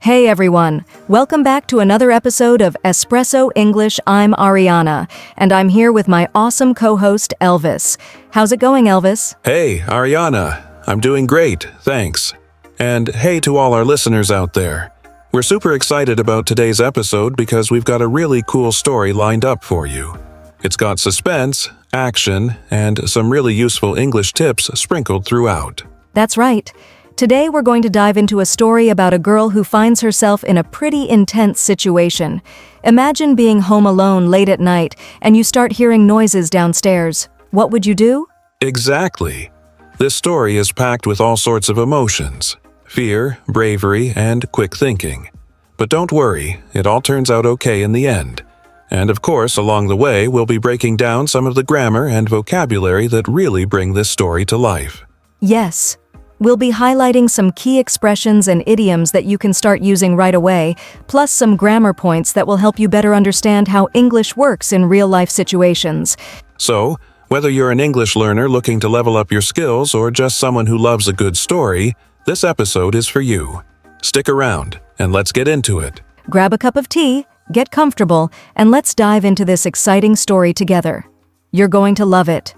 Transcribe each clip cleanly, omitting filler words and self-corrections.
Hey everyone, welcome back to another episode of Espresso English. I'm Ariana, and I'm here with my awesome co-host Elvis. How's it going, Elvis? Hey, Ariana. I'm doing great, thanks. And hey to all our listeners out there. We're super excited about today's episode because we've got a really cool story lined up for you. It's got suspense, action, and some really useful English tips sprinkled throughout. That's right. Today we're going to dive into a story about a girl who finds herself in a pretty intense situation. Imagine being home alone late at night and you start hearing noises downstairs. What would you do? Exactly. This story is packed with all sorts of emotions: fear, bravery, and quick thinking. But don't worry, it all turns out okay in the end. And of course, along the way, we'll be breaking down some of the grammar and vocabulary that really bring this story to life. Yes. We'll be highlighting some key expressions and idioms that you can start using right away, plus some grammar points that will help you better understand how English works in real-life situations. So, whether you're an English learner looking to level up your skills or just someone who loves a good story, this episode is for you. Stick around, and let's get into it. Grab a cup of tea, get comfortable, and let's dive into this exciting story together. You're going to love it.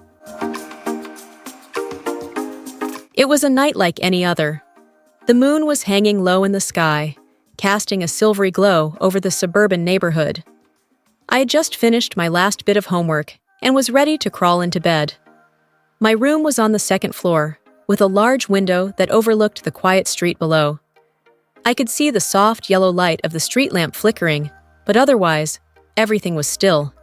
It was a night like any other. The moon was hanging low in the sky, casting a silvery glow over the suburban neighborhood. I had just finished my last bit of homework and was ready to crawl into bed. My room was on the second floor, with a large window that overlooked the quiet street below. I could see the soft yellow light of the street lamp flickering, but otherwise, everything was still.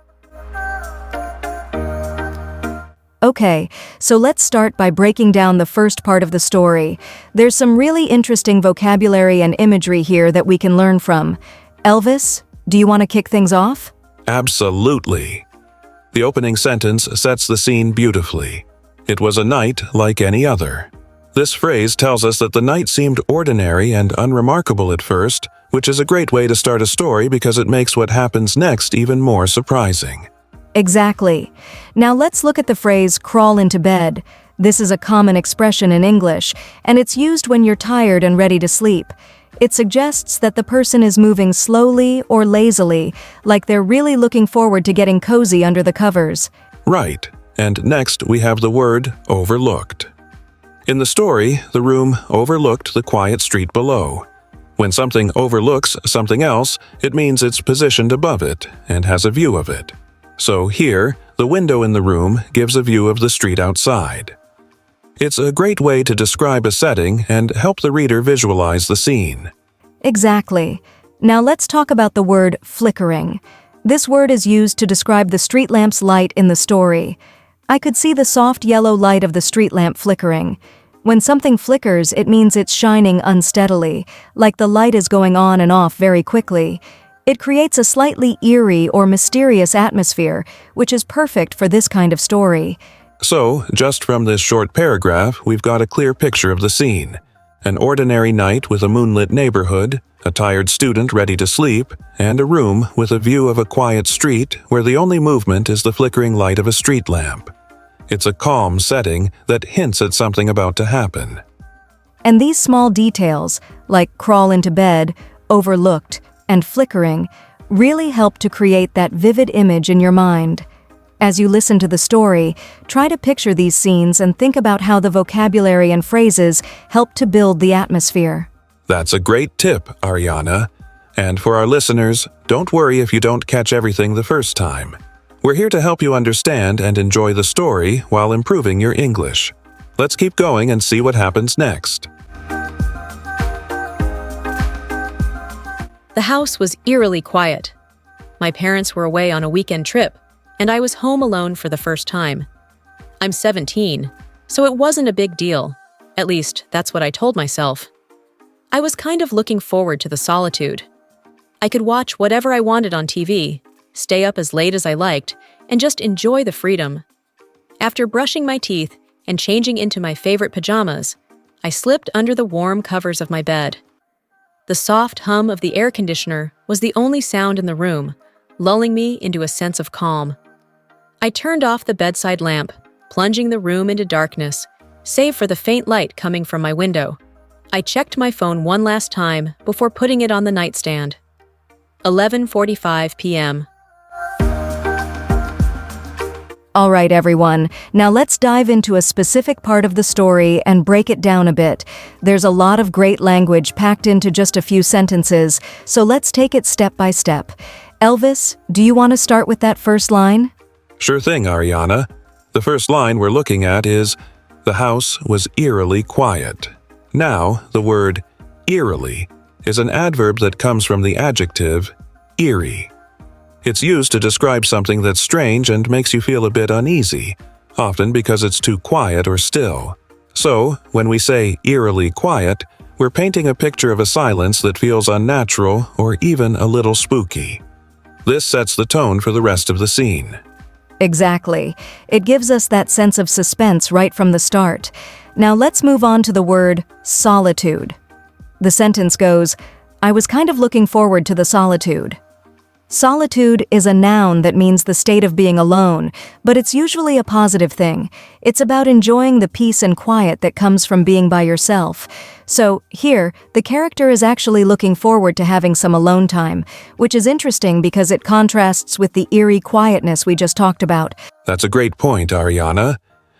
Okay, so let's start by breaking down the first part of the story. There's some really interesting vocabulary and imagery here that we can learn from. Elvis, do you want to kick things off? Absolutely. The opening sentence sets the scene beautifully. It was a night like any other. This phrase tells us that the night seemed ordinary and unremarkable at first, which is a great way to start a story because it makes what happens next even more surprising. Exactly. Now let's look at the phrase crawl into bed. This is a common expression in English, and it's used when you're tired and ready to sleep. It suggests that the person is moving slowly or lazily, like they're really looking forward to getting cozy under the covers. Right. And next we have the word overlooked. In the story, the room overlooked the quiet street below. When something overlooks something else, it means it's positioned above it and has a view of it. So here, the window in the room gives a view of the street outside. It's a great way to describe a setting and help the reader visualize the scene. Exactly. Now let's talk about the word flickering. This word is used to describe the street lamp's light in the story. I could see the soft yellow light of the street lamp flickering. When something flickers, it means it's shining unsteadily, like the light is going on and off very quickly. It creates a slightly eerie or mysterious atmosphere, which is perfect for this kind of story. So, just from this short paragraph, we've got a clear picture of the scene. An ordinary night with a moonlit neighborhood, a tired student ready to sleep, and a room with a view of a quiet street where the only movement is the flickering light of a street lamp. It's a calm setting that hints at something about to happen. And these small details, like crawl into bed, overlooked, and flickering, really help to create that vivid image in your mind. As you listen to the story, try to picture these scenes and think about how the vocabulary and phrases help to build the atmosphere. That's a great tip, Ariana. And for our listeners, don't worry if you don't catch everything the first time. We're here to help you understand and enjoy the story while improving your English. Let's keep going and see what happens next. The house was eerily quiet. My parents were away on a weekend trip, and I was home alone for the first time. I'm 17, so it wasn't a big deal. At least, that's what I told myself. I was kind of looking forward to the solitude. I could watch whatever I wanted on TV, stay up as late as I liked, and just enjoy the freedom. After brushing my teeth and changing into my favorite pajamas, I slipped under the warm covers of my bed. The soft hum of the air conditioner was the only sound in the room, lulling me into a sense of calm. I turned off the bedside lamp, plunging the room into darkness, save for the faint light coming from my window. I checked my phone one last time before putting it on the nightstand. 11:45 p.m. All right, everyone. Now let's dive into a specific part of the story and break it down a bit. There's a lot of great language packed into just a few sentences, so let's take it step by step. Elvis, do you want to start with that first line? Sure thing, Ariana. The first line we're looking at is, "The house was eerily quiet." Now, the word eerily is an adverb that comes from the adjective eerie. It's used to describe something that's strange and makes you feel a bit uneasy, often because it's too quiet or still. So, when we say eerily quiet, we're painting a picture of a silence that feels unnatural or even a little spooky. This sets the tone for the rest of the scene. Exactly. It gives us that sense of suspense right from the start. Now let's move on to the word solitude. The sentence goes, "I was kind of looking forward to the solitude." Solitude is a noun that means the state of being alone, but it's usually a positive thing. It's about enjoying the peace and quiet that comes from being by yourself. So, here, the character is actually looking forward to having some alone time, which is interesting because it contrasts with the eerie quietness we just talked about. That's a great point, Ariana.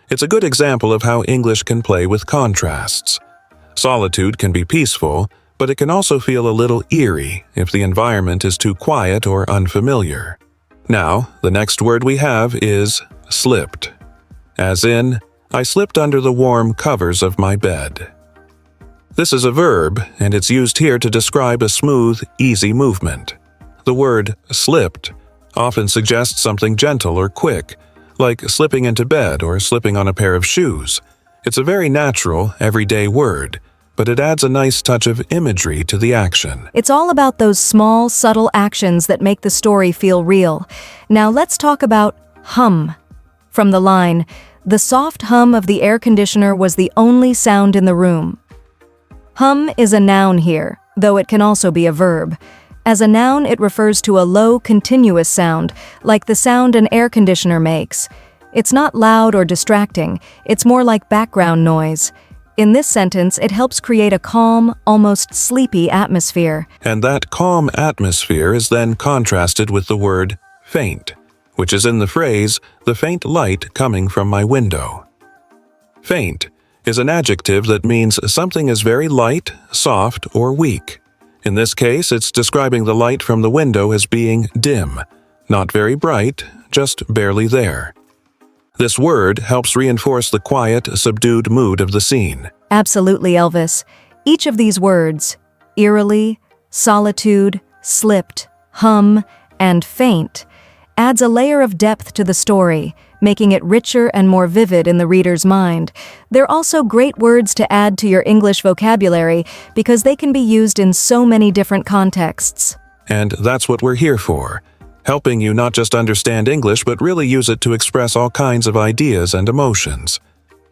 It's a good example of how English can play with contrasts. Solitude can be peaceful, but it can also feel a little eerie if the environment is too quiet or unfamiliar. Now, the next word we have is slipped. As in, I slipped under the warm covers of my bed. This is a verb, and it's used here to describe a smooth, easy movement. The word slipped often suggests something gentle or quick, like slipping into bed or slipping on a pair of shoes. It's a very natural, everyday word, but it adds a nice touch of imagery to the action. It's all about those small, subtle actions that make the story feel real. Now let's talk about hum. From the line, "The soft hum of the air conditioner was the only sound in the room." Hum is a noun here, though it can also be a verb. As a noun, it refers to a low, continuous sound, like the sound an air conditioner makes. It's not loud or distracting, it's more like background noise. In this sentence, it helps create a calm, almost sleepy atmosphere. And that calm atmosphere is then contrasted with the word faint, which is in the phrase, "the faint light coming from my window." Faint is an adjective that means something is very light, soft, or weak. In this case, it's describing the light from the window as being dim, not very bright, just barely there. This word helps reinforce the quiet, subdued mood of the scene. Absolutely, Elvis. Each of these words, eerily, solitude, slipped, hum, and faint, adds a layer of depth to the story, making it richer and more vivid in the reader's mind. They're also great words to add to your English vocabulary because they can be used in so many different contexts. And that's what we're here for, helping you not just understand English but really use it to express all kinds of ideas and emotions.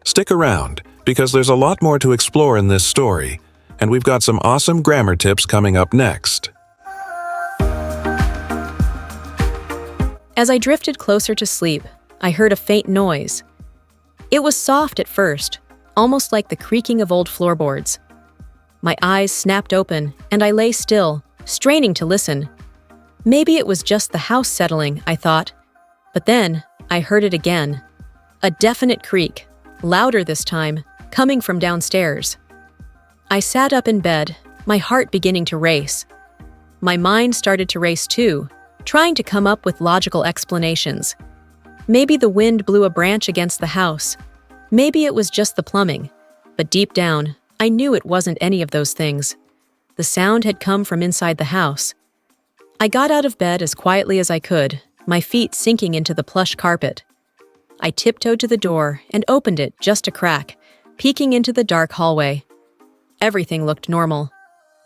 Stick around, because there's a lot more to explore in this story, and we've got some awesome grammar tips coming up next. As I drifted closer to sleep, I heard a faint noise. It was soft at first, almost like the creaking of old floorboards. My eyes snapped open, and I lay still, straining to listen. Maybe it was just the house settling, I thought. But then, I heard it again. A definite creak, louder this time, coming from downstairs. I sat up in bed, my heart beginning to race. My mind started to race too, trying to come up with logical explanations. Maybe the wind blew a branch against the house. Maybe it was just the plumbing. But deep down, I knew it wasn't any of those things. The sound had come from inside the house. I got out of bed as quietly as I could, my feet sinking into the plush carpet. I tiptoed to the door and opened it just a crack, peeking into the dark hallway. Everything looked normal.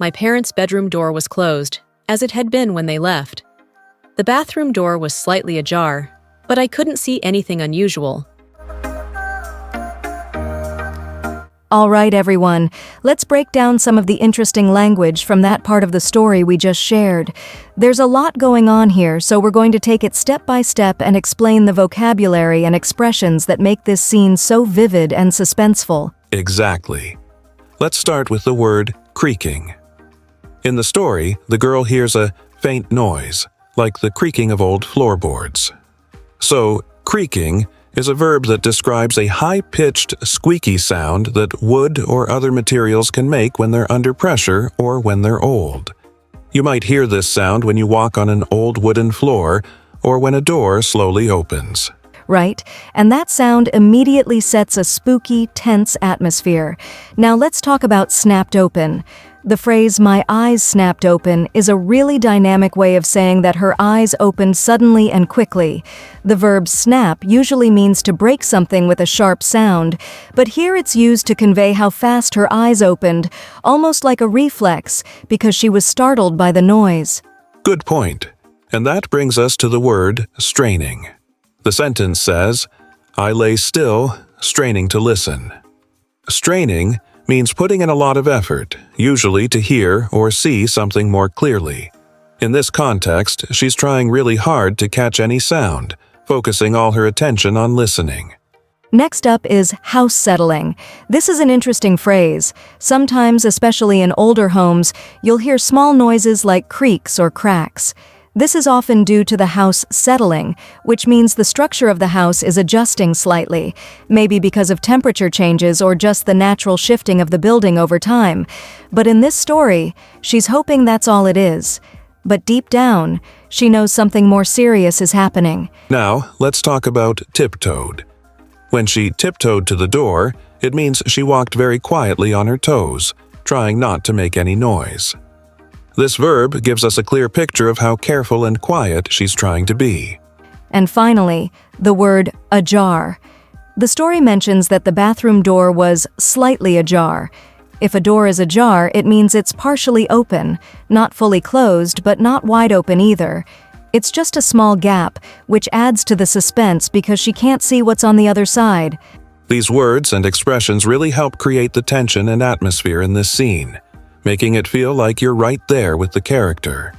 My parents' bedroom door was closed, as it had been when they left. The bathroom door was slightly ajar, but I couldn't see anything unusual. All right, everyone, let's break down some of the interesting language from that part of the story we just shared. There's a lot going on here, so we're going to take it step by step and explain the vocabulary and expressions that make this scene so vivid and suspenseful. Exactly. Let's start with the word creaking. In the story, the girl hears a faint noise, like the creaking of old floorboards. So, creaking is a verb that describes a high-pitched, squeaky sound that wood or other materials can make when they're under pressure or when they're old. You might hear this sound when you walk on an old wooden floor or when a door slowly opens. Right? And that sound immediately sets a spooky, tense atmosphere. Now let's talk about snapped open. The phrase, "my eyes snapped open," is a really dynamic way of saying that her eyes opened suddenly and quickly. The verb snap usually means to break something with a sharp sound, but here it's used to convey how fast her eyes opened, almost like a reflex, because she was startled by the noise. Good point. And that brings us to the word straining. The sentence says, "I lay still, straining to listen." Straining means putting in a lot of effort, usually to hear or see something more clearly. In this context, she's trying really hard to catch any sound, focusing all her attention on listening. Next up is house settling. This is an interesting phrase. Sometimes, especially in older homes, you'll hear small noises like creaks or cracks. This is often due to the house settling, which means the structure of the house is adjusting slightly, maybe because of temperature changes or just the natural shifting of the building over time. But in this story, she's hoping that's all it is. But deep down, she knows something more serious is happening. Now, let's talk about tiptoed. When she tiptoed to the door, it means she walked very quietly on her toes, trying not to make any noise. This verb gives us a clear picture of how careful and quiet she's trying to be. And finally, the word ajar. The story mentions that the bathroom door was slightly ajar. If a door is ajar, it means it's partially open, not fully closed, but not wide open either. It's just a small gap, which adds to the suspense because she can't see what's on the other side. These words and expressions really help create the tension and atmosphere in this scene, making it feel like you're right there with the character.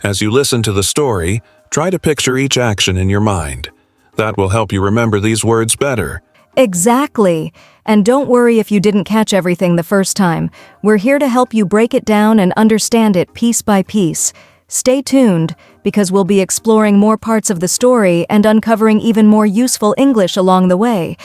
As you listen to the story, try to picture each action in your mind. That will help you remember these words better. Exactly. And don't worry if you didn't catch everything the first time. We're here to help you break it down and understand it piece by piece. Stay tuned, because we'll be exploring more parts of the story and uncovering even more useful English along the way.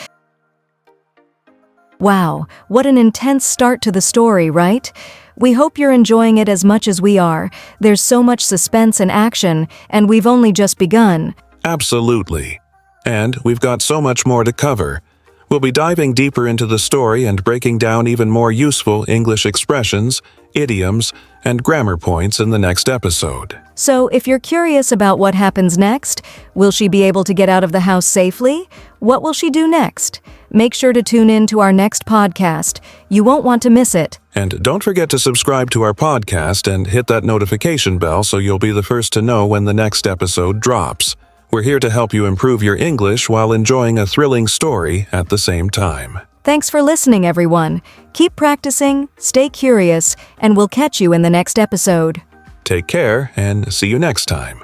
Wow, what an intense start to the story, right? We hope you're enjoying it as much as we are. There's so much suspense and action, and we've only just begun. Absolutely. And we've got so much more to cover. We'll be diving deeper into the story and breaking down even more useful English expressions, idioms, and grammar points in the next episode. So, if you're curious about what happens next, will she be able to get out of the house safely? What will she do next? Make sure to tune in to our next podcast. You won't want to miss it. And don't forget to subscribe to our podcast and hit that notification bell so you'll be the first to know when the next episode drops. We're here to help you improve your English while enjoying a thrilling story at the same time. Thanks for listening, everyone. Keep practicing, stay curious, and we'll catch you in the next episode. Take care and see you next time.